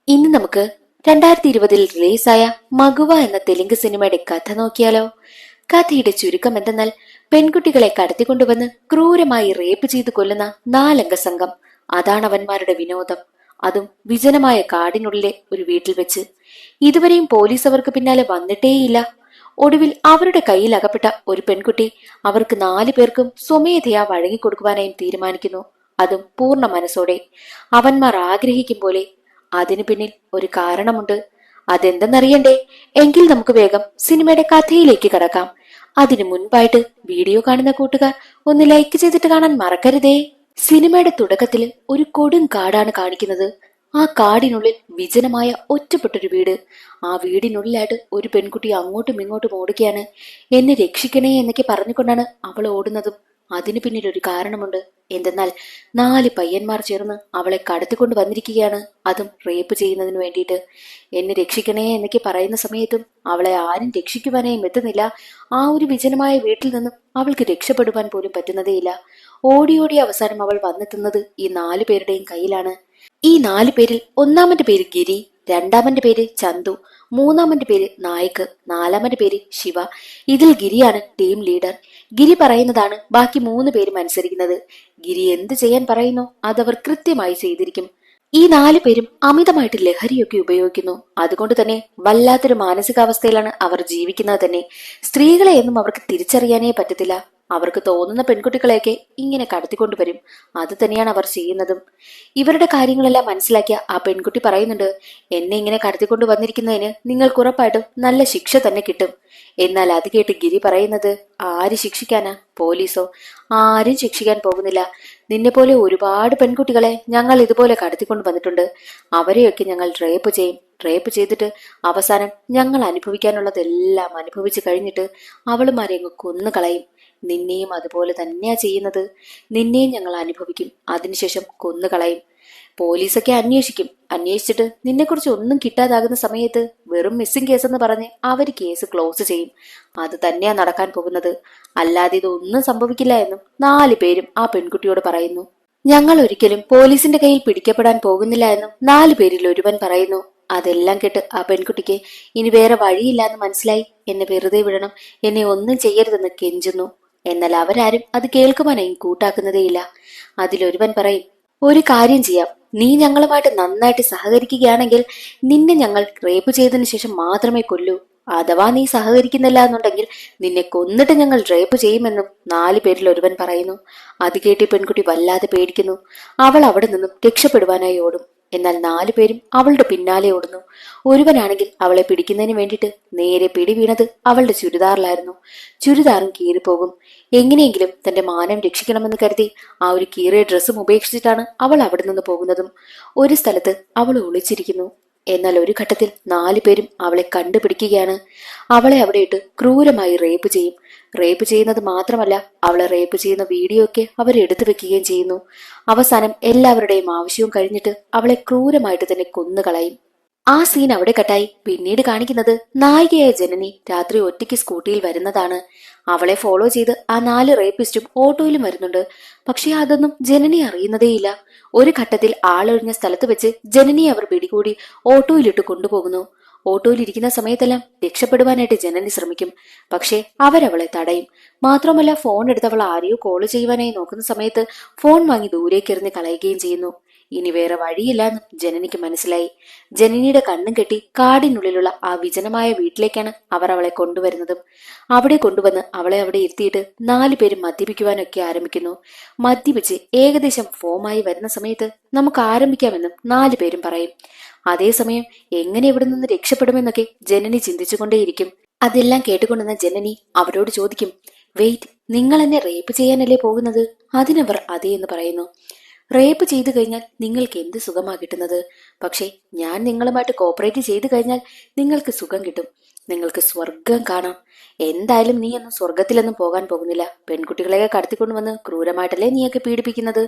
ഇന്ന് നമുക്ക് 2020 റിലീസായ മഗുവ എന്ന തെലുങ്ക് സിനിമയുടെ കഥ നോക്കിയാലോ? കഥയുടെ ചുരുക്കം എന്തെന്നാൽ, പെൺകുട്ടികളെ കടത്തിക്കൊണ്ടുവന്ന് ക്രൂരമായി റേപ്പ് ചെയ്ത് കൊല്ലുന്ന നാലംഗ സംഘം. അതാണ് അവന്മാരുടെ വിനോദം. അതും വിജനമായ കാടിനുള്ളിലെ ഒരു വീട്ടിൽ വെച്ച്. ഇതുവരെയും പോലീസ് അവർക്ക് പിന്നാലെ വന്നിട്ടേയില്ല. ഒടുവിൽ അവരുടെ കയ്യിൽ അകപ്പെട്ട ഒരു പെൺകുട്ടി അവർക്ക് 4 പേർക്കും സ്വമേധയാ വഴങ്ങിക്കൊടുക്കുവാനായും തീരുമാനിക്കുന്നു. അതും പൂർണ്ണ മനസ്സോടെ, അവന്മാർ ആഗ്രഹിക്കും പോലെ. അതിനു പിന്നിൽ ഒരു കാരണമുണ്ട്. അതെന്തെന്നറിയണ്ടേ? എങ്കിൽ നമുക്ക് വേഗം സിനിമയുടെ കഥയിലേക്ക് കടക്കാം. അതിനു മുൻപായിട്ട് വീഡിയോ കാണുന്ന കൂട്ടുകാർ ഒന്ന് ലൈക്ക് ചെയ്തിട്ട് കാണാൻ മറക്കരുതേ. സിനിമയുടെ തുടക്കത്തിൽ ഒരു കൊടും കാടാണ് കാണിക്കുന്നത്. ആ കാടിനുള്ളിൽ വിജനമായ ഒറ്റപ്പെട്ടൊരു വീട്. ആ വീടിനുള്ളിലായിട്ട് ഒരു പെൺകുട്ടി അങ്ങോട്ടും ഇങ്ങോട്ടും ഓടുകയാണ്. എന്നെ രക്ഷിക്കണേ എന്നൊക്കെ പറഞ്ഞുകൊണ്ടാണ് അവൾ ഓടുന്നതും. അതിനു പിന്നിൽ ഒരു കാരണമുണ്ട്. എന്തെന്നാൽ 4 പയ്യന്മാർ ചേർന്ന് അവളെ കടത്തിക്കൊണ്ട് വന്നിരിക്കുകയാണ്. അതും റേപ്പ് ചെയ്യുന്നതിന് വേണ്ടിയിട്ട്. എന്നെ രക്ഷിക്കണേ എന്നൊക്കെ പറയുന്ന സമയത്തും അവളെ ആരും രക്ഷിക്കുവാനായും എത്തുന്നില്ല. ആ ഒരു വിജനമായ വീട്ടിൽ നിന്നും അവൾക്ക് രക്ഷപ്പെടുവാൻ പോലും പറ്റുന്നതേയില്ല. ഓടി ഓടി അവസാനം അവൾ വന്നെത്തുന്നത് ഈ 4 പേരുടെയും കയ്യിലാണ്. ഈ 4 പേരിൽ ഒന്നാമന്റെ പേര് ഗിരി, രണ്ടാമന്റെ പേര് ചന്തു, മൂന്നാമന്റെ പേര് നായിക്, നാലാമന്റെ പേര് ശിവ. ഇതിൽ ഗിരിയാണ് ടീം ലീഡർ. ഗിരി പറയുന്നതാണ് ബാക്കി 3 പേരും അനുസരിക്കുന്നത്. ഗിരി എന്ത് ചെയ്യാൻ പറയുന്നോ അതവർ കൃത്യമായി ചെയ്തിരിക്കും. ഈ 4 പേരും അമിതമായിട്ട് ലഹരിയൊക്കെ ഉപയോഗിക്കുന്നു. അതുകൊണ്ട് തന്നെ വല്ലാത്തൊരു മാനസികാവസ്ഥയിലാണ് അവർ ജീവിക്കുന്നത് തന്നെ. സ്ത്രീകളെ എന്നും അവർക്ക് തിരിച്ചറിയാനേ പറ്റത്തില്ല. അവർക്ക് തോന്നുന്ന പെൺകുട്ടികളെയൊക്കെ ഇങ്ങനെ കടത്തിക്കൊണ്ടുവരും. അത് തന്നെയാണ് അവർ ചെയ്യുന്നതും. ഇവരുടെ കാര്യങ്ങളെല്ലാം മനസ്സിലാക്കിയ ആ പെൺകുട്ടി പറയുന്നുണ്ട്, എന്നെ ഇങ്ങനെ കടത്തിക്കൊണ്ടു വന്നിരിക്കുന്നതിന് നിങ്ങൾക്ക് ഉറപ്പായിട്ടും നല്ല ശിക്ഷ തന്നെ കിട്ടും. എന്നാൽ അത് കേട്ട് ഗിരി പറയുന്നത്, ആര് ശിക്ഷിക്കാനാ? പോലീസോ? ആരും ശിക്ഷിക്കാൻ പോകുന്നില്ല. നിന്നെ പോലെ ഒരുപാട് പെൺകുട്ടികളെ ഞങ്ങൾ ഇതുപോലെ കടത്തിക്കൊണ്ട് വന്നിട്ടുണ്ട്. അവരെയൊക്കെ ഞങ്ങൾ റേപ്പ് ചെയ്യും. റേപ്പ് ചെയ്തിട്ട് അവസാനം ഞങ്ങൾ അനുഭവിക്കാനുള്ളതെല്ലാം അനുഭവിച്ചു കഴിഞ്ഞിട്ട് അവളുമാരെ അങ്ങ് കൊന്നു കളയും. നിന്നെയും അതുപോലെ തന്നെയാ ചെയ്യുന്നത്. നിന്നെയും ഞങ്ങൾ അനുഭവിക്കും. അതിനുശേഷം കൊന്നുകളയും. പോലീസൊക്കെ അന്വേഷിക്കും. അന്വേഷിച്ചിട്ട് നിന്നെക്കുറിച്ച് ഒന്നും കിട്ടാതാകുന്ന സമയത്ത് വെറും മിസ്സിംഗ് കേസെന്ന് പറഞ്ഞ് അവര് കേസ് ക്ലോസ് ചെയ്യും. അത് തന്നെയാ നടക്കാൻ പോകുന്നത്. അല്ലാതെ ഇതൊന്നും സംഭവിക്കില്ല എന്നും 4 പേരും ആ പെൺകുട്ടിയോട് പറയുന്നു. ഞങ്ങൾ ഒരിക്കലും പോലീസിന്റെ കയ്യിൽ പിടിക്കപ്പെടാൻ പോകുന്നില്ല എന്നും 4 പേരിൽ ഒരുവൻ പറയുന്നു. അതെല്ലാം കേട്ട് ആ പെൺകുട്ടിക്ക് ഇനി വേറെ വഴിയില്ല എന്ന് മനസ്സിലായി. എന്നെ വെറുതെ വിടണം, എന്നെ ഒന്നും ചെയ്യരുതെന്ന് കെഞ്ചുന്നു. എന്നാൽ അവരാരും അത് കേൾക്കുവാനായും കൂട്ടാക്കുന്നതേയില്ല. അതിലൊരുവൻ പറയും, ഒരു കാര്യം ചെയ്യാം, നീ ഞങ്ങളുമായിട്ട് നന്നായിട്ട് സഹകരിക്കുകയാണെങ്കിൽ നിന്നെ ഞങ്ങൾ റേപ്പ് ചെയ്തതിനു ശേഷം മാത്രമേ കൊല്ലൂ. അഥവാ നീ സഹകരിക്കുന്നില്ല എന്നുണ്ടെങ്കിൽ നിന്നെ കൊന്നിട്ട് ഞങ്ങൾ റേപ്പ് ചെയ്യുമെന്നും 4 പേരിൽ ഒരുവൻ പറയുന്നു. അത് കേട്ടി പെൺകുട്ടി വല്ലാതെ പേടിക്കുന്നു. അവൾ അവിടെ നിന്നും രക്ഷപ്പെടുവാനായി ഓടും. എന്നാൽ 4 പേരും അവളുടെ പിന്നാലെ ഓടുന്നു. ഒരുവനാണെങ്കിൽ അവളെ പിടിക്കുന്നതിന് വേണ്ടിയിട്ട് നേരെ പിടി വീണത് അവളുടെ ചുരിദാറിലായിരുന്നു. ചുരിദാറും കീറിപ്പോകും. എങ്ങനെയെങ്കിലും തന്റെ മാനം രക്ഷിക്കണമെന്ന് കരുതി ആ ഒരു കീറിയ ഡ്രസ്സും ഉപേക്ഷിച്ചിട്ടാണ് അവൾ അവിടെ നിന്ന് പോകുന്നതും. ഒരു സ്ഥലത്ത് അവൾ ഒളിച്ചിരിക്കുന്നു. എന്നാൽ ഒരു ഘട്ടത്തിൽ 4 പേരും അവളെ കണ്ടുപിടിക്കുകയാണ്. അവളെ അവിടെ ഇട്ട് ക്രൂരമായി റേപ്പ് ചെയ്യും. റേപ്പ് ചെയ്യുന്നത് മാത്രമല്ല, അവളെ റേപ്പ് ചെയ്യുന്ന വീഡിയോ ഒക്കെ അവർ എടുത്തു വെക്കുകയും ചെയ്യുന്നു. അവസാനം എല്ലാവരുടെയും ആവശ്യവും കഴിഞ്ഞിട്ട് അവളെ ക്രൂരമായിട്ട് തന്നെ കൊന്നുകളയും. ആ സീൻ അവിടെ കട്ടായി. പിന്നീട് കാണിക്കുന്നത് നായികയായ ജനനി രാത്രി ഒറ്റയ്ക്ക് സ്കൂട്ടിയിൽ വരുന്നതാണ്. അവളെ ഫോളോ ചെയ്ത് ആ 4 റേപ്പിസ്റ്റും ഓട്ടോയിലും വരുന്നുണ്ട്. പക്ഷെ അതൊന്നും ജനനി അറിയുന്നതേയില്ല. ഒരു ഘട്ടത്തിൽ ആളൊഴിഞ്ഞ സ്ഥലത്ത് വെച്ച് ജനനിയെ അവർ പിടികൂടി ഓട്ടോയിലിട്ട് കൊണ്ടുപോകുന്നു. ഓട്ടോയിലിരിക്കുന്ന സമയത്തെല്ലാം രക്ഷപ്പെടുവാനായിട്ട് ജനനി ശ്രമിക്കും. പക്ഷേ അവരവളെ തടയും. മാത്രമല്ല, ഫോൺ എടുത്ത് അവൾ ആരെയോ കോള് ചെയ്യുവാനായി നോക്കുന്ന സമയത്ത് ഫോൺ വാങ്ങി ദൂരേക്ക് എറിഞ്ഞ് കളയുകയും ചെയ്യുന്നു. ഇനി വേറെ വഴിയില്ലെന്ന് ജനനിക്ക് മനസ്സിലായി. ജനനിയുടെ കണ്ണും കെട്ടി കാടിനുള്ളിലുള്ള ആ വിജനമായ വീട്ടിലേക്കാണ് അവർ അവളെ കൊണ്ടുവരുന്നതും. അവിടെ കൊണ്ടുവന്ന് അവളെ അവിടെ ഇരുത്തിയിട്ട് 4 പേരും മദ്യപിക്കുവാനൊക്കെ ആരംഭിക്കുന്നു. മദ്യപിച്ച് ഏകദേശം ഫോമായി വരുന്ന സമയത്ത് നമുക്ക് ആരംഭിക്കാമെന്നും 4 പേരും പറയും. അതേസമയം എങ്ങനെ ഇവിടെ നിന്ന് രക്ഷപ്പെടുമെന്നൊക്കെ ജനനി ചിന്തിച്ചുകൊണ്ടേയിരിക്കും. അതെല്ലാം കേട്ടുകൊണ്ടുവന്ന ജനനി അവരോട് ചോദിക്കും, വെയിറ്റ്, നിങ്ങൾ എന്നെ റേപ്പ് ചെയ്യാനല്ലേ പോകുന്നത്? അതിനവർ അതേ എന്ന് പറയുന്നു. റേപ്പ് ചെയ്തു കഴിഞ്ഞാൽ നിങ്ങൾക്ക് എന്ത് സുഖമാ കിട്ടുന്നത്? പക്ഷേ ഞാൻ നിങ്ങളുമായിട്ട് കോപ്പറേറ്റ് ചെയ്തു കഴിഞ്ഞാൽ നിങ്ങൾക്ക് സുഖം കിട്ടും. നിങ്ങൾക്ക് സ്വർഗം കാണാം. എന്തായാലും നീ ഒന്നും സ്വർഗത്തിലൊന്നും പോകാൻ പോകുന്നില്ല. പെൺകുട്ടികളെയൊക്കെ കടത്തിക്കൊണ്ടുവന്ന് ക്രൂരമായിട്ടല്ലേ നീയൊക്കെ പീഡിപ്പിക്കുന്നത്.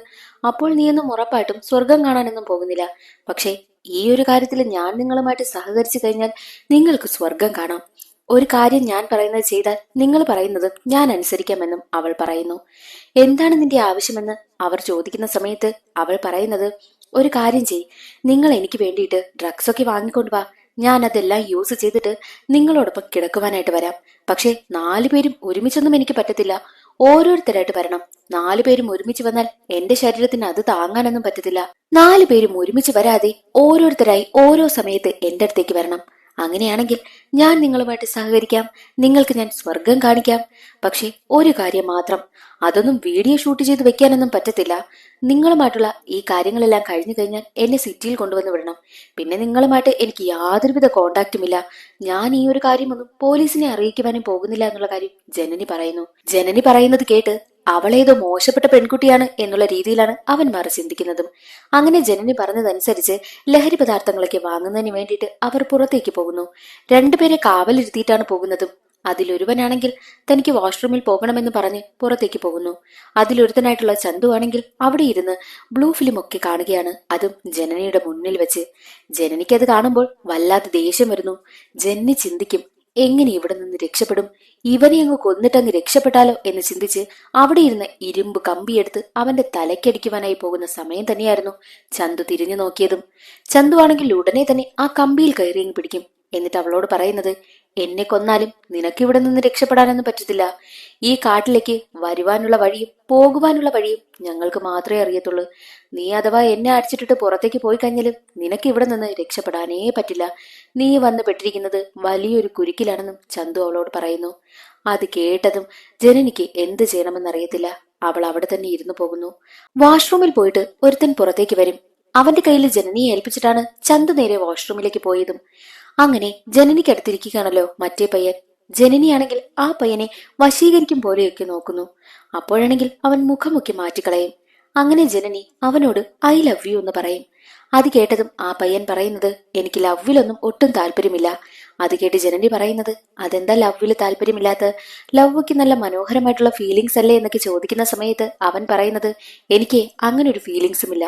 അപ്പോൾ നീയൊന്നും ഉറപ്പായിട്ടും സ്വർഗം കാണാനൊന്നും പോകുന്നില്ല. പക്ഷേ ഈ ഒരു കാര്യത്തിൽ ഞാൻ നിങ്ങളുമായിട്ട് സഹകരിച്ചു കഴിഞ്ഞാൽ നിങ്ങൾക്ക് സ്വർഗം കാണാം. ഒരു കാര്യം ഞാൻ പറയുന്നത് ചെയ്താൽ നിങ്ങൾ പറയുന്നത് ഞാൻ അനുസരിക്കാമെന്നും അവൾ പറയുന്നു. എന്താണ് നിന്റെ ആവശ്യമെന്ന് അവർ ചോദിക്കുന്ന സമയത്ത് അവൾ പറയുന്നത്, ഒരു കാര്യം ചെയ്, നിങ്ങൾ എനിക്ക് വേണ്ടിയിട്ട് ഡ്രഗ്സ് ഒക്കെ വാങ്ങിക്കൊണ്ടു വാ. ഞാൻ അതെല്ലാം യൂസ് ചെയ്തിട്ട് നിങ്ങളോടൊപ്പം കിടക്കുവാനായിട്ട് വരാം. പക്ഷെ 4 പേരും ഒരുമിച്ചൊന്നും എനിക്ക് പറ്റത്തില്ല. ഓരോരുത്തരായിട്ട് വരണം. 4 പേരും ഒരുമിച്ച് വന്നാൽ എന്റെ ശരീരത്തിന് അത് താങ്ങാനൊന്നും പറ്റത്തില്ല. 4 പേരും ഒരുമിച്ച് വരാതെ ഓരോരുത്തരായി ഓരോ സമയത്ത് എന്റെ അടുത്തേക്ക് വരണം. അങ്ങനെയാണെങ്കിൽ ഞാൻ നിങ്ങളുമായിട്ട് സഹകരിക്കാം. നിങ്ങൾക്ക് ഞാൻ സ്വർഗം കാണിക്കാം. പക്ഷെ ഒരു കാര്യം മാത്രം, അതൊന്നും വീഡിയോ ഷൂട്ട് ചെയ്ത് വെക്കാനൊന്നും പറ്റത്തില്ല. നിങ്ങളുമായിട്ടുള്ള ഈ കാര്യങ്ങളെല്ലാം കഴിഞ്ഞു കഴിഞ്ഞാൽ എന്നെ സിറ്റിയിൽ കൊണ്ടുവന്ന് വിടണം. പിന്നെ നിങ്ങളുമായിട്ട് എനിക്ക് യാതൊരുവിധ കോണ്ടാക്റ്റുമില്ല. ഞാൻ ഈ ഒരു കാര്യമൊന്നും പോലീസിനെ അറിയിക്കുവാനും പോകുന്നില്ല എന്നുള്ള കാര്യം ജനനി പറയുന്നു. ജനനി പറയുന്നത് കേട്ട് അവളേതോ മോശപ്പെട്ട പെൺകുട്ടിയാണ് എന്നുള്ള രീതിയിലാണ് അവന്മാർ ചിന്തിക്കുന്നതും. അങ്ങനെ ജനനി പറഞ്ഞതനുസരിച്ച് ലഹരി പദാർത്ഥങ്ങളൊക്കെ വാങ്ങുന്നതിന് വേണ്ടിയിട്ട് അവർ പുറത്തേക്ക് പോകുന്നു. 2 പേരെ കാവലിരുത്തിയിട്ടാണ് പോകുന്നതും. അതിലൊരുവനാണെങ്കിൽ തനിക്ക് വാഷ്റൂമിൽ പോകണമെന്ന് പറഞ്ഞ് പുറത്തേക്ക് പോകുന്നു. അതിലൊരുത്തനായിട്ടുള്ള ചന്തു ആണെങ്കിൽ അവിടെ ഇരുന്ന് ബ്ലൂ ഫിലിം ഒക്കെ കാണുകയാണ്, അതും ജനനിയുടെ മുന്നിൽ വെച്ച്. ജനനിക്ക് അത് കാണുമ്പോൾ വല്ലാതെ ദേഷ്യം വരുന്നു. ജനനി ചിന്തിക്കും, എങ്ങനെ ഇവിടെ നിന്ന് രക്ഷപ്പെടും? ഇവനെ അങ്ങ് കൊന്നിട്ടങ്ങ് രക്ഷപ്പെട്ടാലോ എന്ന് ചിന്തിച്ച് അവിടെ ഇരുന്ന് ഇരുമ്പ് കമ്പിയെടുത്ത് അവന്റെ തലയ്ക്കടിക്കുവാനായി പോകുന്ന സമയം തന്നെയായിരുന്നു ചന്തു തിരിഞ്ഞു നോക്കിയതും. ചന്തു ആണെങ്കിൽ ഉടനെ തന്നെ ആ കമ്പിയിൽ കയറിയങ്ങ് പിടിക്കും. എന്നിട്ട് അവളോട് പറയുന്നത്, എന്നെ കൊന്നാലും നിനക്കിവിടെ നിന്ന് രക്ഷപ്പെടാനൊന്നും പറ്റത്തില്ല. ഈ കാട്ടിലേക്ക് വരുവാനുള്ള വഴിയും പോകുവാനുള്ള വഴിയും ഞങ്ങൾക്ക് മാത്രമേ അറിയത്തുള്ളൂ. നീ അഥവാ എന്നെ അടിച്ചിട്ടിട്ട് പുറത്തേക്ക് പോയി കഴിഞ്ഞാലും നിനക്ക് ഇവിടെ നിന്ന് രക്ഷപ്പെടാനേ പറ്റില്ല. നീ വന്ന് പെട്ടിരിക്കുന്നത് വലിയൊരു കുരുക്കിലാണെന്നും ചന്തു അവളോട് പറയുന്നു. അത് കേട്ടതും ജനനിക്ക് എന്ത് ചെയ്യണമെന്നറിയത്തില്ല. അവൾ അവിടെ തന്നെ ഇരുന്നു പോകുന്നു. വാഷ്റൂമിൽ പോയിട്ട് ഒരുത്തൻ പുറത്തേക്ക് വരും. അവന്റെ കയ്യിൽ ജനനിയെ ഏൽപ്പിച്ചിട്ടാണ് ചന്തു നേരെ വാഷ്റൂമിലേക്ക് പോയതും. അങ്ങനെ ജനനിക്കടുത്തിരിക്കുകയാണല്ലോ മറ്റേ പയ്യൻ. ജനനിയാണെങ്കിൽ ആ പയ്യനെ വശീകരിക്കും പോലെയൊക്കെ നോക്കുന്നു. അപ്പോഴാണെങ്കിൽ അവൻ മുഖമൊക്കെ മാറ്റിക്കളയും. അങ്ങനെ ജനനി അവനോട് ഐ ലവ് യു എന്ന് പറയും. അത് കേട്ടതും ആ പയ്യൻ പറയുന്നത്, എനിക്ക് ലവിലൊന്നും ഒട്ടും താല്പര്യമില്ല. അത് കേട്ട് ജനനി പറയുന്നത്, അതെന്താ ലവില് താല്പര്യമില്ലാത്ത? ലവ്ക്ക് നല്ല മനോഹരമായിട്ടുള്ള ഫീലിങ്സ് അല്ലേ എന്നൊക്കെ ചോദിക്കുന്ന സമയത്ത് അവൻ പറയുന്നത്, എനിക്ക് അങ്ങനെ ഒരു ഫീലിങ്സും ഇല്ല.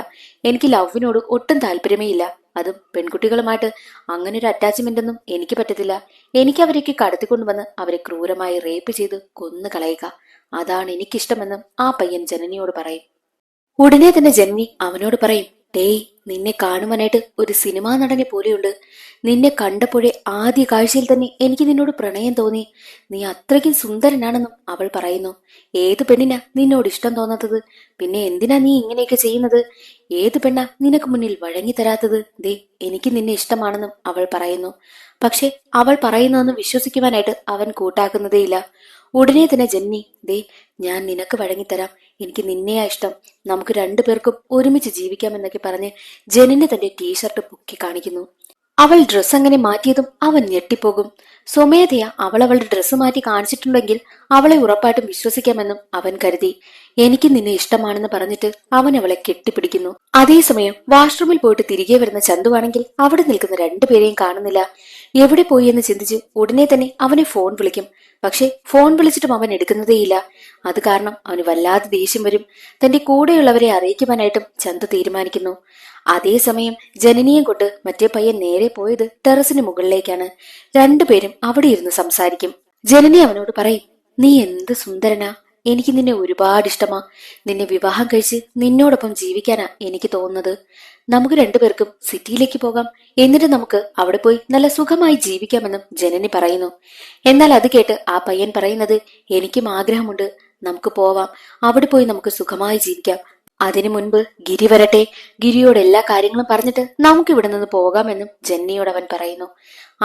എനിക്ക് ലവിനോട് ഒട്ടും താല്പര്യമേ ഇല്ല. അതും പെൺകുട്ടികളുമായിട്ട് അങ്ങനെ ഒരു അറ്റാച്ച്മെന്റ് ഒന്നും എനിക്ക് പറ്റത്തില്ല. എനിക്ക് അവരേക്ക് കടത്തിക്കൊണ്ടുവന്ന് അവരെ ക്രൂരമായി റേപ്പ് ചെയ്ത് കൊന്നു കളയുക, അതാണ് എനിക്കിഷ്ടമെന്നും ആ പയ്യൻ ജനനിയോട് പറയും. ഉടനെ തന്നെ ജനനി അവനോട് പറയും, ടേയ്, നിന്നെ കാണുവാനായിട്ട് ഒരു സിനിമാ നടനെ പോലെയുണ്ട്. നിന്നെ കണ്ടപ്പോഴേ ആദ്യ കാഴ്ചയിൽ തന്നെ എനിക്ക് നിന്നോട് പ്രണയം തോന്നി. നീ അത്രയ്ക്കും സുന്ദരനാണെന്നും അവൾ പറയുന്നു. ഏത് പെണ്ണിനാ നിന്നോട് ഇഷ്ടം തോന്നാത്തത്? പിന്നെ എന്തിനാ നീ ഇങ്ങനെയൊക്കെ ചെയ്യുന്നത്? ഏത് പെണ്ണാ നിനക്ക് മുന്നിൽ വഴങ്ങി തരാത്തത്? ദേ, എനിക്ക് നിന്നെ ഇഷ്ടമാണെന്നും അവൾ പറയുന്നു. പക്ഷെ അവൾ പറയുന്നതൊന്നും വിശ്വസിക്കുവാനായിട്ട് അവൻ കൂട്ടാക്കുന്നതേയില്ല. ഉടനെ തന്നെ ജന്നി, ദേ, ഞാൻ നിനക്ക് വഴങ്ങിത്തരാം, എനിക്ക് നിന്നെയാ ഇഷ്ടം, നമുക്ക് 2 പേർക്കും ഒരുമിച്ച് ജീവിക്കാമെന്നൊക്കെ പറഞ്ഞ് ജെനിന് തന്റെ ടീഷർട്ട് പൊക്കി കാണിക്കുന്നു. അവൾ ഡ്രസ്സ് അങ്ങനെ മാറ്റിയതും അവൻ ഞെട്ടിപ്പോകും. സ്വമേധയാ അവൾ അവളുടെ ഡ്രസ്സ് മാറ്റി കാണിച്ചിട്ടുണ്ടെങ്കിൽ അവളെ ഉറപ്പായിട്ടും വിശ്വസിക്കാമെന്നും അവൻ കരുതി. എനിക്ക് നിന്നെ ഇഷ്ടമാണെന്ന് പറഞ്ഞിട്ട് അവൻ അവളെ കെട്ടിപ്പിടിക്കുന്നു. അതേസമയം വാഷ്റൂമിൽ പോയിട്ട് തിരികെ വരുന്ന ചന്തുവാണെങ്കിൽ അവിടെ നിൽക്കുന്ന 2 പേരെയും കാണുന്നില്ല. എവിടെ പോയി എന്ന് ചിന്തിച്ച് ഉടനെ തന്നെ അവനെ ഫോൺ വിളിക്കും. പക്ഷെ ഫോൺ വിളിച്ചിട്ടും അവൻ എടുക്കുന്നതേയില്ല. അത് കാരണം അവന് വല്ലാതെ ദേഷ്യം വരും. തന്റെ കൂടെയുള്ളവരെ അറിയിക്കുവാനായിട്ടും ചന്തു തീരുമാനിക്കുന്നു. അതേസമയം ജനനിയെ കൊണ്ട് മറ്റേ പയ്യൻ നേരെ പോയത് ടെറസിന് മുകളിലേക്കാണ്. 2 പേരും അവിടെ ഇരുന്ന് സംസാരിക്കും. ജനനി അവനോട് പറയും, നീ എന്ത് സുന്ദരനാ, എനിക്ക് നിന്നെ ഒരുപാട് ഇഷ്ടമാ. നിന്നെ വിവാഹം കഴിച്ച് നിന്നോടൊപ്പം ജീവിക്കാനാ എനിക്ക് തോന്നുന്നത്. നമുക്ക് 2 പേർക്കും സിറ്റിയിലേക്ക് പോകാം, എന്നിട്ട് നമുക്ക് അവിടെ പോയി നല്ല സുഖമായി ജീവിക്കാമെന്നും ജനനി പറയുന്നു. എന്നാൽ അത് കേട്ട് ആ പയ്യൻ പറയുന്നത്, എനിക്കും ആഗ്രഹമുണ്ട്, നമുക്ക് പോവാം, അവിടെ പോയി നമുക്ക് സുഖമായി ജീവിക്കാം. അതിനു മുൻപ് ഗിരി വരട്ടെ, ഗിരിയോട് എല്ലാ കാര്യങ്ങളും പറഞ്ഞിട്ട് നമുക്ക് ഇവിടെ നിന്ന് പോകാമെന്നും ജനനിയോട് അവൻ പറയുന്നു.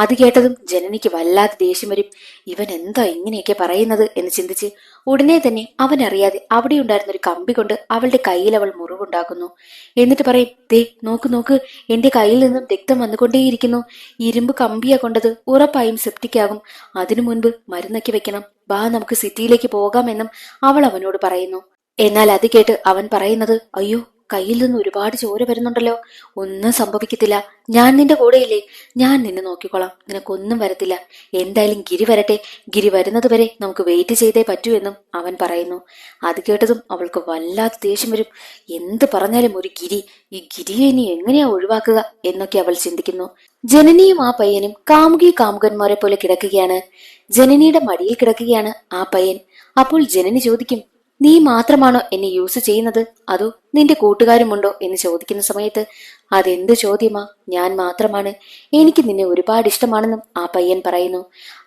അത് കേട്ടതും ജനനിക്ക് വല്ലാതെ ദേഷ്യം വരും. ഇവൻ എന്താ ഇങ്ങനെയൊക്കെ പറയുന്നത് എന്ന് ചിന്തിച്ച് ഉടനെ തന്നെ അവൻ അറിയാതെ അവിടെ ഉണ്ടായിരുന്ന ഒരു കമ്പി കൊണ്ട് അവളുടെ കയ്യിൽ അവൾ മുറിവുണ്ടാക്കുന്നു. എന്നിട്ട് പറയും, ദേ, നോക്ക് നോക്ക്, എന്റെ കയ്യിൽ നിന്നും രക്തം വന്നുകൊണ്ടേയിരിക്കുന്നു. ഇരുമ്പ് കമ്പിയാ കൊണ്ടത്, ഉറപ്പായും സെപ്റ്റിക് ആകും. അതിനു മുൻപ് മരുന്നൊക്കെ വെക്കണം, ബാ നമുക്ക് സിറ്റിയിലേക്ക് പോകാമെന്നും അവൾ അവനോട് പറയുന്നു. എന്നാൽ അത് കേട്ട് അവൻ പറയുന്നത്, അയ്യോ, കയ്യിൽ നിന്ന് ഒരുപാട് ചോര വരുന്നുണ്ടല്ലോ. ഒന്നും സംഭവിക്കത്തില്ല, ഞാൻ നിന്റെ കൂടെയില്ലേ, ഞാൻ നിന്നെ നോക്കിക്കോളാം, നിനക്കൊന്നും വരത്തില്ല. എന്തായാലും ഗിരി വരട്ടെ, ഗിരി വരുന്നത് വരെ നമുക്ക് വെയിറ്റ് ചെയ്തേ പറ്റൂ എന്നും അവൻ പറയുന്നു. അത് കേട്ടതും അവൾക്ക് വല്ലാത്ത ദേഷ്യം വരും. എന്ത് പറഞ്ഞാലും ഒരു ഗിരി, ഈ ഗിരിയെ ഇനി എങ്ങനെയാ ഒഴിവാക്കുക എന്നൊക്കെ അവൾ ചിന്തിക്കുന്നു. ജനനിയും ആ പയ്യനും കാമുകി കാമുകന്മാരെ പോലെ കിടക്കുകയാണ്. ജനനിയുടെ മടിയിൽ കിടക്കുകയാണ് ആ പയ്യൻ. അപ്പോൾ ജനനി ചോദിക്കും, നീ മാത്രമാണോ എന്നെ യൂസ് ചെയ്യുന്നത്, അതോ നിന്റെ കൂട്ടുകാരുമുണ്ടോ എന്ന് ചോദിക്കുന്ന സമയത്ത് അതെന്ത് ചോദ്യമാ, ഞാൻ മാത്രമാണ്, എനിക്ക് നിന്നെ ഒരുപാട് ഇഷ്ടമാണെന്നും ആ പയ്യൻ പറയുന്നു.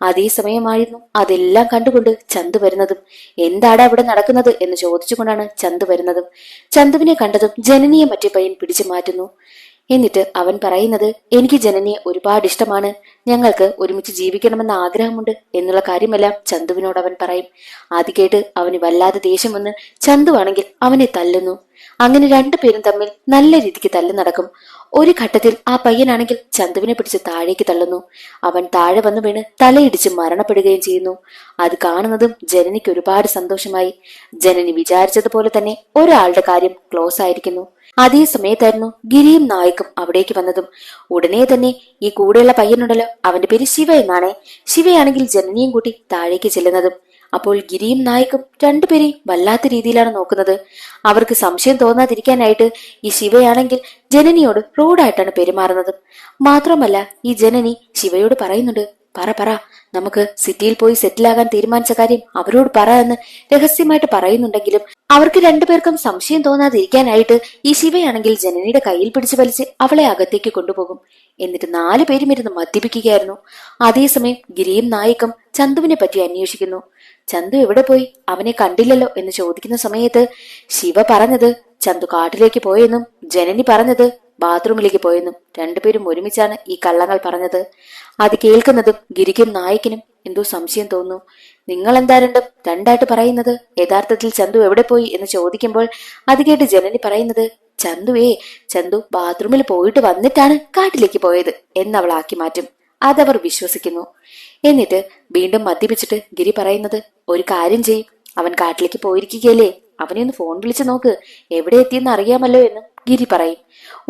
അതേ സമയമായിരുന്നു അതെല്ലാം കണ്ടുകൊണ്ട് ചന്തു വരുന്നതും. എന്താടാ അവിടെ നടക്കുന്നത് എന്ന് ചോദിച്ചുകൊണ്ടാണ് ചന്തു വരുന്നതും. ചന്തുവിനെ കണ്ടതും ജനനിയെ മറ്റേ പയ്യൻ പിടിച്ചു മാറ്റുന്നു. എന്നിട്ട് അവൻ പറയുന്നത്, എനിക്ക് ജനനിയെ ഒരുപാട് ഇഷ്ടമാണ്, ഞങ്ങൾക്ക് ഒരുമിച്ച് ജീവിക്കണമെന്ന ആഗ്രഹമുണ്ട് എന്നുള്ള കാര്യമെല്ലാം ചന്തുവിനോട് അവൻ പറയും. അത് കേട്ട് അവന് വല്ലാതെ ദേഷ്യം വന്ന് ചന്തുവാണെങ്കിൽ അവനെ തല്ലുന്നു. അങ്ങനെ രണ്ടുപേരും തമ്മിൽ നല്ല രീതിക്ക് തല്ലു നടക്കും. ഒരു ഘട്ടത്തിൽ ആ പയ്യനാണെങ്കിൽ ചന്തുവിനെ പിടിച്ച് താഴേക്ക് തള്ളുന്നു. അവൻ താഴെ വന്നു വീണ് തലയിടിച്ച് മരണപ്പെടുകയും ചെയ്യുന്നു. അത് കാണുന്നതും ജനനിക്ക് ഒരുപാട് സന്തോഷമായി. ജനനി വിചാരിച്ചതുപോലെ തന്നെ ഒരാളുടെ കാര്യം ക്ലോസ് ആയിരിക്കുന്നു. അതേ സമയത്തായിരുന്നു ഗിരിയും നായിക്കും അവിടേക്ക് വന്നതും. ഉടനെ തന്നെ ഈ കൂടെയുള്ള പയ്യനുണ്ടല്ലോ, അവന്റെ പേര് ശിവ എന്നാണേ. ശിവയാണെങ്കിൽ ജനനിയും കൂട്ടി താഴേക്ക് ചെല്ലുന്നതും. അപ്പോൾ ഗിരിയും നായിക്കും രണ്ടുപേരെയും വല്ലാത്ത രീതിയിലാണ് നോക്കുന്നത്. അവർക്ക് സംശയം തോന്നാതിരിക്കാനായിട്ട് ഈ ശിവയാണെങ്കിൽ ജനനിയോട് റൂഡായിട്ടാണ് പെരുമാറുന്നത്. മാത്രമല്ല ഈ ജനനി ശിവയോട് പറയുന്നുണ്ട്, പറ നമുക്ക് സിറ്റിയിൽ പോയി സെറ്റിലാകാൻ തീരുമാനിച്ച കാര്യം അവരോട് പറ എന്ന് രഹസ്യമായിട്ട് പറയുന്നുണ്ടെങ്കിലും അവർക്ക് രണ്ടുപേർക്കും സംശയം തോന്നാതിരിക്കാനായിട്ട് ഈ ശിവയാണെങ്കിൽ ജനനിയുടെ കയ്യിൽ പിടിച്ചു വലിച്ച് അവളെ അകത്തേക്ക് കൊണ്ടുപോകും. എന്നിട്ട് 4 പേരും ഇരുന്ന് മദ്യപിക്കുകയായിരുന്നു. അതേസമയം ഗിരിയും നായിക്കും ചന്തുവിനെ പറ്റി അന്വേഷിക്കുന്നു. ചന്തു എവിടെ പോയി, അവനെ കണ്ടില്ലല്ലോ എന്ന് ചോദിക്കുന്ന സമയത്ത് ശിവ പറഞ്ഞത് ചന്തു കാട്ടിലേക്ക് പോയെന്നും ജനനി പറഞ്ഞത് ബാത്റൂമിലേക്ക് പോയെന്നും രണ്ടുപേരും ഒരുമിച്ചാണ് ഈ കള്ളങ്ങൾ പറഞ്ഞത്. അത് കേൾക്കുന്നതും ഗിരിക്കും നായിക്കിനും എന്തോ സംശയം തോന്നുന്നു. നിങ്ങൾ എന്താ രണ്ടായിട്ട് പറയുന്നത്, യഥാർത്ഥത്തിൽ ചന്തു എവിടെ പോയി എന്ന് ചോദിക്കുമ്പോൾ അത് കേട്ട് ജനനി പറയുന്നത്, ചന്തു ബാത്റൂമിൽ പോയിട്ട് വന്നിട്ടാണ് കാട്ടിലേക്ക് പോയത് എന്നവളാക്കി മാറ്റും. അതവർ വിശ്വസിക്കുന്നു. എന്നിട്ട് വീണ്ടും മദ്യപിച്ചിട്ട് ഗിരി പറയുന്നത്, ഒരു കാര്യം ചെയ്യും, അവൻ കാട്ടിലേക്ക് പോയിരിക്കുകയല്ലേ, അവനെ ഒന്ന് ഫോൺ വിളിച്ചു നോക്ക്, എവിടെ എത്തിയെന്ന് അറിയാമല്ലോ എന്ന് ഗിരി പറയും.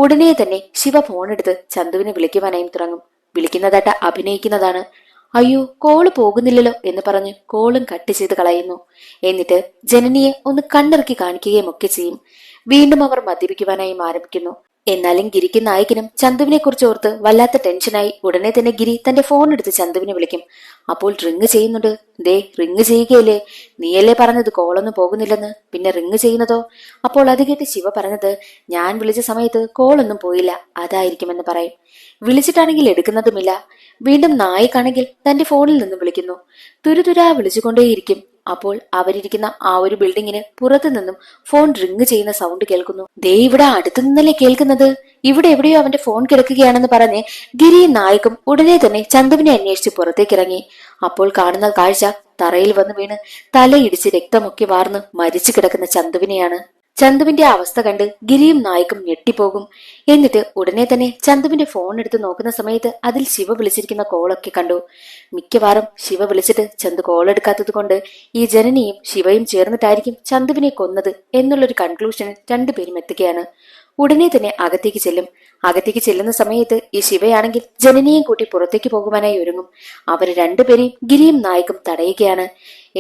ഉടനെ തന്നെ ശിവ ഫോണെടുത്ത് ചന്തുവിനെ വിളിക്കുവാനായും തുടങ്ങും. വിളിക്കുന്നതായിട്ട് അഭിനയിക്കുന്നതാണ്. അയ്യോ കോള് പോകുന്നില്ലല്ലോ എന്ന് പറഞ്ഞ് കോളും കട്ട് ചെയ്ത് കളയുന്നു. എന്നിട്ട് ജനനിയെ ഒന്ന് കണ്ണിറക്കി കാണിക്കുകയും ഒക്കെ ചെയ്യും. വീണ്ടും അവർ മദ്യപിക്കുവാനായും ആരംഭിക്കുന്നു. എന്നാലും ഗിരിക്കും നായിക്കിനും ചന്തുവിനെ കുറിച്ച് ഓർത്ത് വല്ലാത്ത ടെൻഷനായി. ഉടനെ തന്നെ ഗിരി തന്റെ ഫോൺ എടുത്ത് ചന്തുവിനെ വിളിക്കും. അപ്പോൾ റിങ് ചെയ്യുന്നുണ്ട്. ദേ റിങ് ചെയ്യുകയല്ലേ, നീയല്ലേ പറഞ്ഞത് കോളൊന്നും പോകുന്നില്ലെന്ന്, പിന്നെ റിങ് ചെയ്യുന്നതോ? അപ്പോൾ അത് കേട്ട് ശിവ പറഞ്ഞത്, ഞാൻ വിളിച്ച സമയത്ത് കോളൊന്നും പോയില്ല, അതായിരിക്കുമെന്ന് പറയും. വിളിച്ചിട്ടാണെങ്കിൽ എടുക്കുന്നതുമില്ല. വീണ്ടും നായിക്കാണെങ്കിൽ തന്റെ ഫോണിൽ നിന്ന് വിളിക്കുന്നു. തുരുതുരാ വിളിച്ചുകൊണ്ടേയിരിക്കും. അപ്പോൾ അവരിയ്ക്കുന്ന ആ ഒരു ബിൽഡിങ്ങിന് പുറത്തു നിന്നും ഫോൺ റിങ് ചെയ്യുന്ന സൗണ്ട് കേൾക്കുന്നു. ദേ ഇവിടെ അടുത്തു നിന്നല്ലേ കേൾക്കുന്നത്, ഇവിടെ എവിടെയോ അവന്റെ ഫോൺ കിടക്കുകയാണെന്ന് പറഞ്ഞ് ഗിരിയും നായിക്കും ഉടനെ തന്നെ ചന്തുവിനെ അന്വേഷിച്ച് പുറത്തേക്കിറങ്ങി. അപ്പോൾ കാണുന്ന കാഴ്ച തറയിൽ വന്ന് വീണ് തലയിടിച്ച് രക്തമൊക്കെ വാർന്ന് മരിച്ചു കിടക്കുന്ന ചന്തുവിനെയാണ്. ചന്തുവിന്റെ അവസ്ഥ കണ്ട് ഗിരിയും നായിക്കും ഞെട്ടിപ്പോകും. എന്നിട്ട് ഉടനെ തന്നെ ചന്തുവിന്റെ ഫോൺ എടുത്ത് നോക്കുന്ന സമയത്ത് അതിൽ ശിവ വിളിച്ചിരിക്കുന്ന കോളൊക്കെ കണ്ടു. മിക്കവാറും ശിവ വിളിച്ചിട്ട് ചന്തു കോൾ എടുക്കാത്തത് കൊണ്ട് ഈ ജനനിയും ശിവയും ചേർന്നിട്ടായിരിക്കും ചന്തുവിനെ കൊന്നത് എന്നുള്ളൊരു കൺക്ലൂഷനിൽ രണ്ടുപേരും എത്തുകയാണ്. ഉടനെ തന്നെ അകത്തേക്ക് ചെല്ലും. അകത്തേക്ക് ചെല്ലുന്ന സമയത്ത് ഈ ശിവയാണെങ്കിൽ ജനനിയും കൂട്ടി പുറത്തേക്ക് പോകുവാനായി ഒരുങ്ങും. അവര് രണ്ടുപേരെയും ഗിരിയും നായിക്കും തടയുകയാണ്.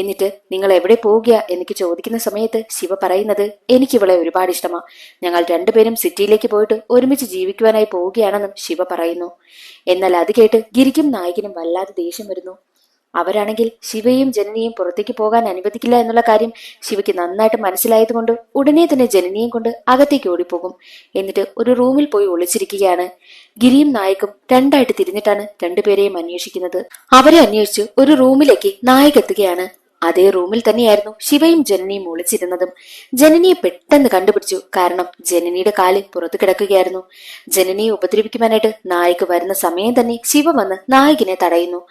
എന്നിട്ട് നിങ്ങൾ എവിടെ പോവുക എനിക്ക് ചോദിക്കുന്ന സമയത്ത് ശിവ പറയുന്നത്, എനിക്ക് ഇവളെ ഒരുപാട് ഇഷ്ടമാ, ഞങ്ങൾ രണ്ടുപേരും സിറ്റിയിലേക്ക് പോയിട്ട് ഒരുമിച്ച് ജീവിക്കുവാനായി പോവുകയാണെന്നും ശിവ പറയുന്നു. എന്നാൽ അത് കേട്ട് ഗിരിക്കും നായിക്കിനും വല്ലാതെ ദേഷ്യം വരുന്നു. അവരാണെങ്കിൽ ശിവയും ജനനിയും പുറത്തേക്ക് പോകാൻ അനുവദിക്കില്ല എന്നുള്ള കാര്യം ശിവയ്ക്ക് നന്നായിട്ട് മനസ്സിലായതുകൊണ്ട് ഉടനെ തന്നെ ജനനിയും കൊണ്ട് അകത്തേക്ക് ഓടിപ്പോകും. എന്നിട്ട് ഒരു റൂമിൽ പോയി ഒളിച്ചിരിക്കുകയാണ്. ഗിരിയും നായിക്കും രണ്ടായിട്ട് തിരിഞ്ഞിട്ടാണ് രണ്ടുപേരെയും അന്വേഷിക്കുന്നത്. അവരെ അന്വേഷിച്ച് ഒരു റൂമിലേക്ക് നായിക് എത്തുകയാണ്. അതേ റൂമിൽ തന്നെയായിരുന്നു ശിവയും ജനനിയും ഒളിച്ചിരുന്നതും. ജനനിയെ പെട്ടെന്ന് കണ്ടുപിടിച്ചു. കാരണം ജനനിയുടെ കാല് പുറത്തു കിടക്കുകയായിരുന്നു. ജനനിയെ ഉപദ്രവിക്കുവാനായിട്ട് നായിക് വരുന്ന സമയം തന്നെ ശിവ വന്ന് നായികിനെ തടയുന്നു.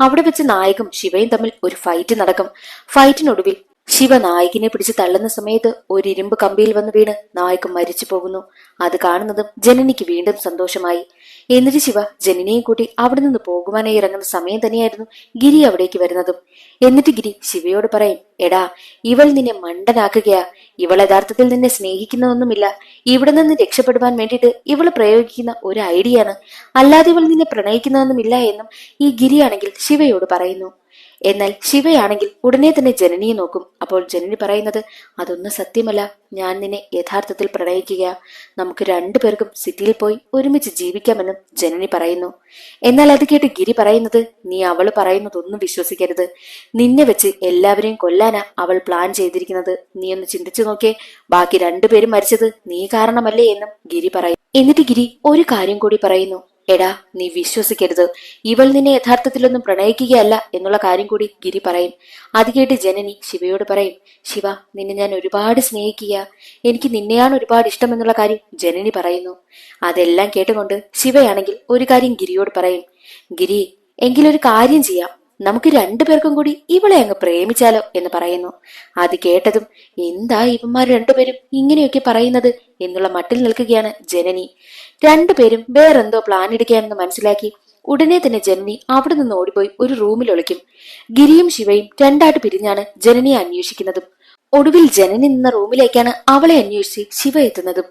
അവിടെ വെച്ച് നായികും ശിവയും തമ്മിൽ ഒരു ഫൈറ്റ് നടക്കും. ഫൈറ്റിനൊടുവിൽ ശിവ നായികിനെ പിടിച്ച് തള്ളുന്ന സമയത്ത് ഒരു ഇരുമ്പ് കമ്പിയിൽ വന്ന് വീണ് നായിക് മരിച്ചു പോകുന്നു. അത് കാണുന്നതും ജനനിക്ക് വീണ്ടും സന്തോഷമായി. എന്നിട്ട് ശിവ ജനനിയെ കൂട്ടി അവിടെ നിന്ന് പോകുവാനായി ഇറങ്ങുന്ന സമയം തന്നെയായിരുന്നു ഗിരി അവിടേക്ക് വരുന്നതും. എന്നിട്ട് ഗിരി ശിവയോട് പറയും, എടാ ഇവൾ നിന്നെ മണ്ടനാക്കുകയാ, ഇവൾ യഥാർത്ഥത്തിൽ നിന്നെ സ്നേഹിക്കുന്നതൊന്നുമില്ല, ഇവിടെ നിന്ന് രക്ഷപ്പെടുവാൻ വേണ്ടിയിട്ട് ഇവൾ പ്രയോഗിക്കുന്ന ഒരു ഐഡിയ ആണ്, അല്ലാതെ ഇവൾ നിന്നെ പ്രണയിക്കുന്നതൊന്നുമില്ല എന്നും ഈ ഗിരിയാണെങ്കിൽ ശിവയോട് പറയുന്നു. എന്നാൽ ശിവയാണെങ്കിൽ ഉടനെ തന്നെ ജനനിയെ നോക്കും. അപ്പോൾ ജനനി പറയുന്നത്, അതൊന്നും സത്യമല്ല, ഞാൻ നിന്നെ യഥാർത്ഥത്തിൽ പ്രണയിക്കുക, നമുക്ക് രണ്ടുപേർക്കും സിറ്റിയിൽ പോയി ഒരുമിച്ച് ജീവിക്കാമെന്നും ജനനി പറയുന്നു. എന്നാൽ അത് കേട്ട് ഗിരി പറയുന്നത്, നീ അവള് പറയുന്നതൊന്നും വിശ്വസിക്കരുത്, നിന്നെ വെച്ച് എല്ലാവരെയും കൊല്ലാനാ അവൾ പ്ലാൻ ചെയ്തിരിക്കുന്നത്, നീ ഒന്ന് ചിന്തിച്ചു നോക്കേ, ബാക്കി രണ്ടുപേരും മരിച്ചത് നീ കാരണമല്ലേ എന്നും ഗിരി പറയും. എന്നിട്ട് ഗിരി ഒരു കാര്യം കൂടി പറയുന്നു, എടാ നീ വിശ്വസിക്കരുത്, ഇവൾ നിന്നെ യഥാർത്ഥത്തിലൊന്നും പ്രണയിക്കുകയല്ല എന്നുള്ള കാര്യം കൂടി ഗിരി പറയും. അത് കേട്ട് ജനനി ശിവയോട് പറയും, ശിവ, നിന്നെ ഞാൻ ഒരുപാട് സ്നേഹിക്കുക, എനിക്ക് നിന്നെയാണ് ഒരുപാട് ഇഷ്ടം എന്നുള്ള കാര്യം ജനനി പറയുന്നു. അതെല്ലാം കേട്ടുകൊണ്ട് ശിവയാണെങ്കിൽ ഒരു കാര്യം ഗിരിയോട് പറയും, ഗിരി, എങ്കിലൊരു കാര്യം ചെയ്യാം, നമുക്ക് രണ്ടുപേർക്കും കൂടി ഇവളെ അങ്ങ് പ്രേമിച്ചാലോ എന്ന് പറയുന്നു. അത് കേട്ടതും എന്താ ഇവന്മാർ രണ്ടുപേരും ഇങ്ങനെയൊക്കെ പറയുന്നത് എന്നുള്ള മട്ടിൽ നിൽക്കുകയാണ് ജനനി. രണ്ടുപേരും വേറെന്തോ പ്ലാൻ ഇടിക്കാമെന്ന് മനസ്സിലാക്കി ഉടനെ തന്നെ ജനനി അവിടെ നിന്ന് ഓടിപ്പോയി ഒരു റൂമിൽ ഒളിക്കും. ഗിരിയും ശിവയും രണ്ടായിട്ട് പിരിഞ്ഞാണ് ജനനിയെ അന്വേഷിക്കുന്നതും. ഒടുവിൽ ജനനി നിന്ന റൂമിലേക്കാണ് അവളെ അന്വേഷിച്ച് ശിവ എത്തുന്നതും.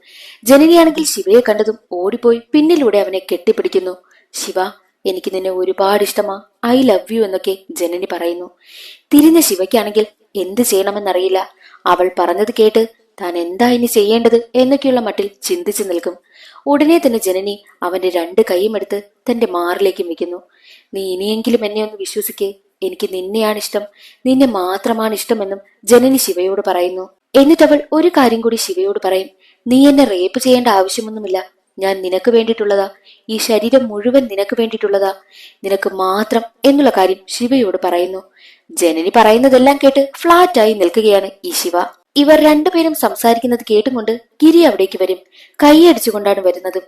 ജനനിയാണെങ്കിൽ ശിവയെ കണ്ടതും ഓടിപ്പോയി പിന്നിലൂടെ അവനെ കെട്ടിപ്പിടിക്കുന്നു. ശിവ, എനിക്ക് നിന്നെ ഒരുപാട് ഇഷ്ടമാ, ഐ ലവ് യു എന്നൊക്കെ ജനനി പറയുന്നു. തിരിഞ്ഞ ശിവയ്ക്കാണെങ്കിൽ എന്ത് ചെയ്യണമെന്നറിയില്ല. അവൾ പറഞ്ഞത് കേട്ട് താൻ എന്താ ഇനി ചെയ്യേണ്ടത് എന്നൊക്കെയുള്ള മട്ടിൽ ചിന്തിച്ചു നിൽക്കും. ഉടനെ തന്നെ ജനനി അവന്റെ രണ്ട് കൈയും എടുത്ത് തന്റെ മാറിലേക്കും വെക്കുന്നു. നീ ഇനിയെങ്കിലും എന്നെ ഒന്ന് വിശ്വസിക്കേ, എനിക്ക് നിന്നെയാണ് ഇഷ്ടം, നിന്നെ മാത്രമാണ് ഇഷ്ടമെന്നും ജനനി ശിവയോട് പറയുന്നു. എന്നിട്ടവൾ ഒരു കാര്യം കൂടി ശിവയോട് പറയും, നീ എന്നെ റേപ്പ് ചെയ്യേണ്ട ആവശ്യമൊന്നുമില്ല, ഞാൻ നിനക്ക് വേണ്ടിയിട്ടുള്ളതാ, ഈ ശരീരം മുഴുവൻ നിനക്ക് വേണ്ടിയിട്ടുള്ളതാ, നിനക്ക് മാത്രം എന്നുള്ള കാര്യം ശിവയോട് പറയുന്നു. ജനനി പറയുന്നതെല്ലാം കേട്ട് ഫ്ലാറ്റായി നിൽക്കുകയാണ് ഈ ശിവ. ഇവർ രണ്ടുപേരും സംസാരിക്കുന്നത് കേട്ടുകൊണ്ട് ഗിരി അവിടേക്ക് വരും. കൈയടിച്ചുകൊണ്ടാണ് വരുന്നത്.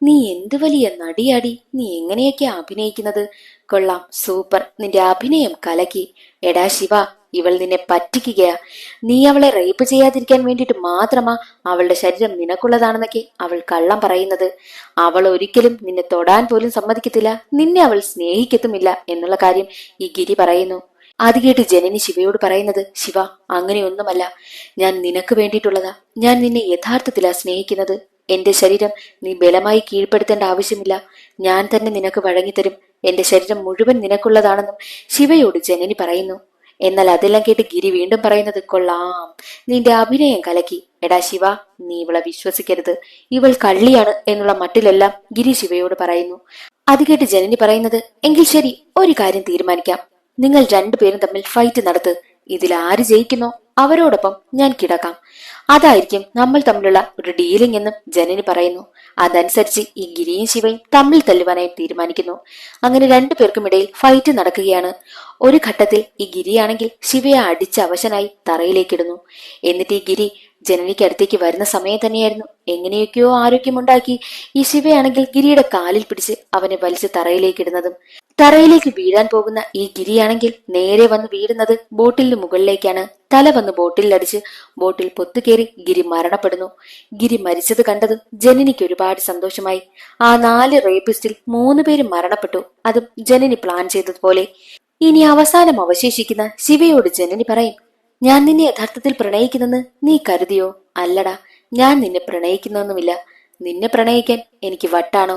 നീ എന്ത് വലിയ നടിയാടി, നീ എങ്ങനെയൊക്കെ അഭിനയിക്കുന്നത്, കൊള്ളാം, സൂപ്പർ, നിന്റെ അഭിനയം കലക്കി. എടാ ശിവ, ഇവൾ നിന്നെ പറ്റിക്കുകയാ, നീ അവളെ റേപ്പ് ചെയ്യാതിരിക്കാൻ വേണ്ടിയിട്ട് മാത്രമാ അവളുടെ ശരീരം നിനക്കുള്ളതാണെന്നൊക്കെ അവൾ കള്ളം പറയുന്നത്. അവൾ ഒരിക്കലും നിന്നെ തൊടാൻ പോലും സമ്മതിക്കത്തില്ല, നിന്നെ അവൾ സ്നേഹിക്കത്തുമില്ല എന്നുള്ള കാര്യം ഈ ഗിരി പറയുന്നു. അത് കേട്ട് ജനനി ശിവയോട് പറയുന്നത്, ശിവ, അങ്ങനെയൊന്നുമല്ല, ഞാൻ നിനക്ക് വേണ്ടിയിട്ടുള്ളതാ, ഞാൻ നിന്നെ യഥാർത്ഥത്തിലാ സ്നേഹിക്കുന്നത്, എന്റെ ശരീരം നീ ബലമായി കീഴ്പ്പെടുത്തേണ്ട ആവശ്യമില്ല, ഞാൻ തന്നെ നിനക്ക് വഴങ്ങിത്തരും, എന്റെ ശരീരം മുഴുവൻ നിനക്കുള്ളതാണെന്നും ശിവയോട് ജനനി പറയുന്നു. എന്നാൽ അതെല്ലാം കേട്ട് ഗിരി വീണ്ടും പറയുന്നത്, കൊള്ളാം, നിന്റെ അഭിനയം കലക്കി. എടാ ശിവ, നീ ഇവളെ വിശ്വസിക്കരുത്, ഇവൾ കള്ളിയാണ് എന്നുള്ള മട്ടിലെല്ലാം ഗിരി ശിവയോട് പറയുന്നു. അത് കേട്ട് ജനനി പറയുന്നത്, എങ്കിൽ ശരി, ഒരു കാര്യം തീരുമാനിക്കാം, നിങ്ങൾ രണ്ടുപേരും തമ്മിൽ ഫൈറ്റ് നടത്ത്, ഇതിൽ ആര് ജയിക്കുന്നോ അവരോടൊപ്പം ഞാൻ കിടക്കാം, അതായിരിക്കും നമ്മൾ തമ്മിലുള്ള ഒരു ഡീലിംഗ് എന്നും ജനനി പറയുന്നു. അതനുസരിച്ച് ഈ ഗിരിയും ശിവയും തമ്മിൽ തല്ലുവാനായി തീരുമാനിക്കുന്നു. അങ്ങനെ രണ്ടുപേർക്കും ഇടയിൽ ഫൈറ്റ് നടക്കുകയാണ്. ഒരു ഘട്ടത്തിൽ ഈ ഗിരിയാണെങ്കിൽ ശിവയെ അടിച്ച് അവശനായി തറയിലേക്കിടുന്നു. എന്നിട്ട് ഈ ഗിരി ജനനിക്ക് അടുത്തേക്ക് വരുന്ന സമയം തന്നെയായിരുന്നു എങ്ങനെയൊക്കെയോ ആരോഗ്യമുണ്ടാക്കി ഈ ശിവയാണെങ്കിൽ ഗിരിയുടെ കാലിൽ പിടിച്ച് അവനെ വലിച്ച് തറയിലേക്കിടുന്നതും. തറയിലേക്ക് വീഴാൻ പോകുന്ന ഈ ഗിരിയാണെങ്കിൽ നേരെ വന്ന് വീഴുന്നത് ബോട്ടിലിന് മുകളിലേക്കാണ്. തല വന്ന് ബോട്ടിലടിച്ച് ബോട്ടിൽ പൊത്തുകേറി ഗിരി മരണപ്പെടുന്നു. ഗിരി മരിച്ചത് കണ്ടതും ജനനിക്ക് ഒരുപാട് സന്തോഷമായി. ആ 4 റേപ്പിസ്റ്റിൽ 3 പേരും മരണപ്പെട്ടു, അതും ജനനി പ്ലാൻ ചെയ്തതുപോലെ. ഇനി അവസാനം അവശേഷിക്കുന്ന ശിവയോട് ജനനി പറയും, ഞാൻ നിന്നെ യഥാർത്ഥത്തിൽ പ്രണയിക്കുന്നെന്ന് നീ കരുതിയോ? അല്ലടാ, ഞാൻ നിന്നെ പ്രണയിക്കുന്നൊന്നുമില്ല, നിന്നെ പ്രണയിക്കാൻ എനിക്ക് വട്ടാണോ?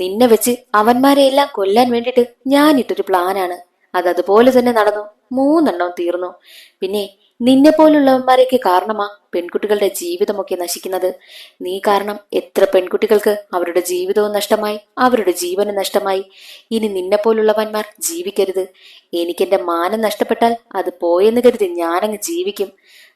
നിന്നെ വെച്ച് അവന്മാരെ എല്ലാം കൊല്ലാൻ വേണ്ടിട്ട് ഞാൻ ഇട്ടൊരു പ്ലാനാണ്, അതുപോലെ തന്നെ നടന്നു, 3 എണ്ണം തീർന്നു. പിന്നെ നിന്നെ പോലുള്ളവന്മാരെയൊക്കെ കാരണമാ പെൺകുട്ടികളുടെ ജീവിതമൊക്കെ നശിക്കുന്നത്. നീ കാരണം എത്ര പെൺകുട്ടികൾക്ക് അവരുടെ ജീവിതവും നഷ്ടമായി, അവരുടെ ജീവനും നഷ്ടമായി. ഇനി നിന്നെ പോലുള്ളവന്മാർ ജീവിക്കരുത്. എനിക്കെന്റെ മാനം നഷ്ടപ്പെട്ടാൽ അത് പോയെന്ന് കരുതി ഞാനങ്ങ് ജീവിക്കും.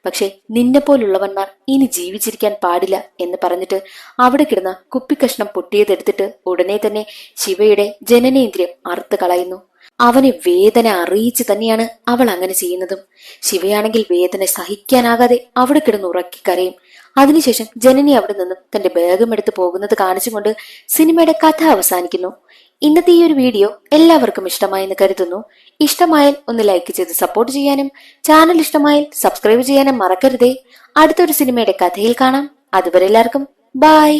പക്ഷെ നിന്നെ പോലുള്ളവന്മാർ ഇനി ജീവിച്ചിരിക്കാൻ പാടില്ല എന്ന് പറഞ്ഞിട്ട് അവിടെ കിടന്ന കുപ്പിക്കഷ്ണം പൊട്ടിയതെടുത്തിട്ട് ഉടനെ തന്നെ ശിവയുടെ ജനനേന്ദ്രിയം അറുത്ത് കളയുന്നു. അവനെ വേദന അറിയിച്ച് തന്നെയാണ് അവൾ അങ്ങനെ ചെയ്യുന്നതും. ശിവയാണെങ്കിൽ വേദന സഹിക്കാനാകാതെ അവിടെ കിടന്ന് ഉറക്കിക്കരയും. അതിനുശേഷം ജനനി അവിടെ നിന്നും തന്റെ ബാഗും എടുത്ത് പോകുന്നത് കാണിച്ചുകൊണ്ട് സിനിമയുടെ കഥ അവസാനിക്കുന്നു. ഇന്നത്തെ ഈ ഒരു വീഡിയോ എല്ലാവർക്കും ഇഷ്ടമായെന്ന് കരുതുന്നു. ഇഷ്ടമായാൽ ഒന്ന് ലൈക്ക് ചെയ്ത് സപ്പോർട്ട് ചെയ്യാനും ചാനൽ ഇഷ്ടമായാൽ സബ്സ്ക്രൈബ് ചെയ്യാനും മറക്കരുതേ. അടുത്തൊരു സിനിമയുടെ കഥയിൽ കാണാം. അതുവരെ എല്ലാവർക്കും ബൈ.